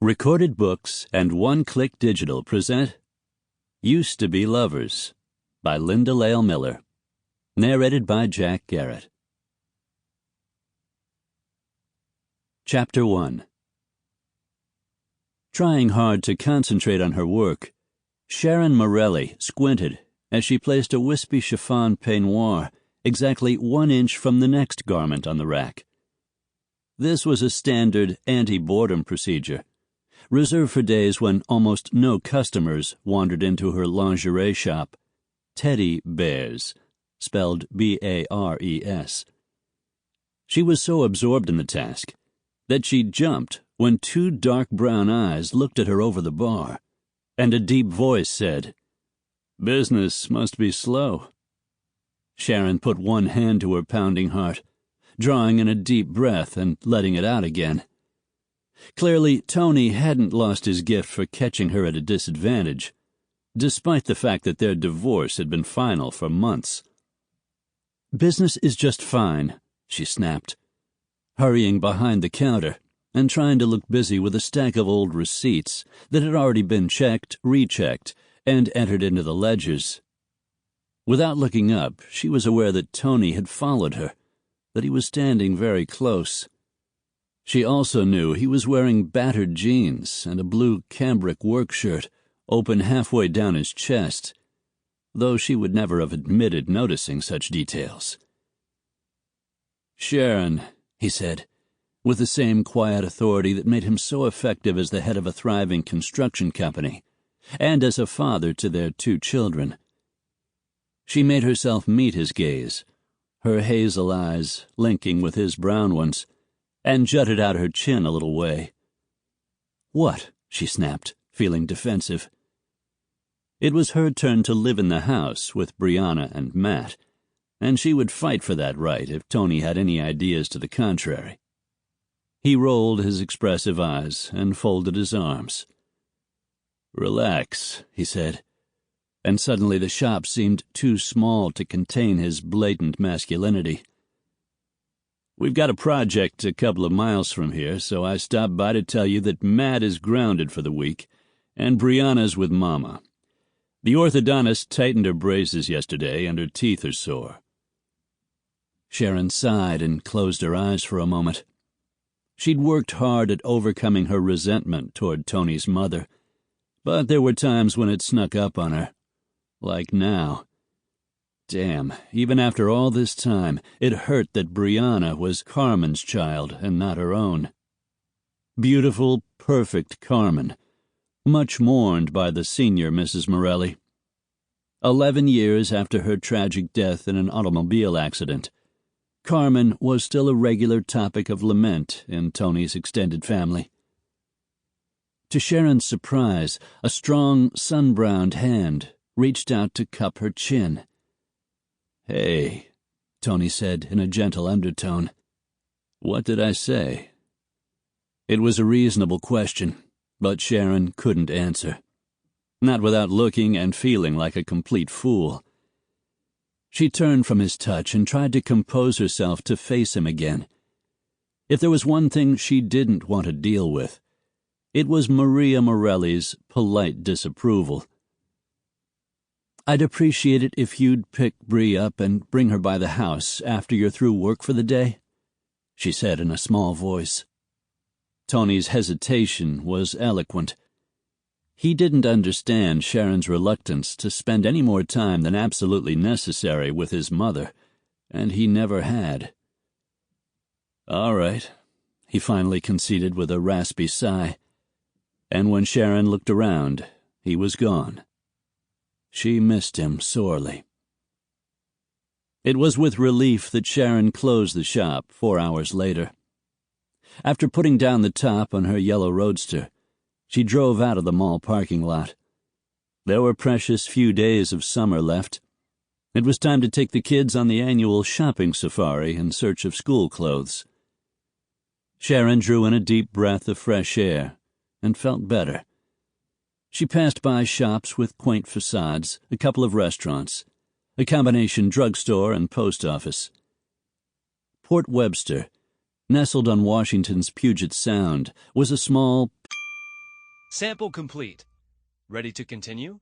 Recorded Books and One Click Digital present Used to Be Lovers by Linda Lael Miller. Narrated by Garrett. Chapter 1. Trying hard to concentrate on her work, Sharon Morelli squinted as she placed a wispy chiffon peignoir exactly 1 inch from the next garment on the rack. This was a standard anti-boredom procedure, reserved for days when almost no customers wandered into her lingerie shop, Teddy Bears, spelled B-A-R-E-S. She was so absorbed in the task that she jumped when 2 dark brown eyes looked at her over the bar, and a deep voice said, "Business must be slow." Sharon put one hand to her pounding heart, drawing in a deep breath and letting it out again. Clearly, Tony hadn't lost his gift for catching her at a disadvantage, despite the fact that their divorce had been final for months. "Business is just fine," she snapped, hurrying behind the counter and trying to look busy with a stack of old receipts that had already been checked, rechecked, and entered into the ledgers. Without looking up, she was aware that Tony had followed her, that he was standing very close. She also knew he was wearing battered jeans and a blue cambric work shirt open halfway down his chest, though she would never have admitted noticing such details. "Sharon," he said, with the same quiet authority that made him so effective as the head of a thriving construction company, and as a father to their 2 children. She made herself meet his gaze, her hazel eyes linking with his brown ones, and jutted out her chin a little way. "What?" she snapped, feeling defensive. It was her turn to live in the house with Brianna and Matt, and she would fight for that right if Tony had any ideas to the contrary. He rolled his expressive eyes and folded his arms. "Relax," he said, and suddenly the shop seemed too small to contain his blatant masculinity. "We've got a project a couple of miles from here, so I stopped by to tell you that Matt is grounded for the week, and Brianna's with Mama. The orthodontist tightened her braces yesterday, and her teeth are sore." Sharon sighed and closed her eyes for a moment. She'd worked hard at overcoming her resentment toward Tony's mother, but there were times when it snuck up on her, like now. Damn, even after all this time, it hurt that Brianna was Carmen's child and not her own. Beautiful, perfect Carmen, much mourned by the senior Mrs. Morelli. 11 years after her tragic death in an automobile accident, Carmen was still a regular topic of lament in Tony's extended family. To Sharon's surprise, a strong, sun-browned hand reached out to cup her chin. "Hey," Tony said in a gentle undertone. "What did I say?" It was a reasonable question, but Sharon couldn't answer, not without looking and feeling like a complete fool. She turned from his touch and tried to compose herself to face him again. If there was one thing she didn't want to deal with, it was Maria Morelli's polite disapproval. "I'd appreciate it if you'd pick Bree up and bring her by the house after you're through work for the day," she said in a small voice. Tony's hesitation was eloquent. He didn't understand Sharon's reluctance to spend any more time than absolutely necessary with his mother, and he never had. "All right," he finally conceded with a raspy sigh, and when Sharon looked around, he was gone. She missed him sorely. It was with relief that Sharon closed the shop 4 hours later. After putting down the top on her yellow roadster, she drove out of the mall parking lot. There were precious few days of summer left. It was time to take the kids on the annual shopping safari in search of school clothes. Sharon drew in a deep breath of fresh air and felt better. She passed by shops with quaint facades, a couple of restaurants, a combination drugstore and post office. Port Webster, nestled on Washington's Puget Sound, was a small Sample complete. Ready to continue?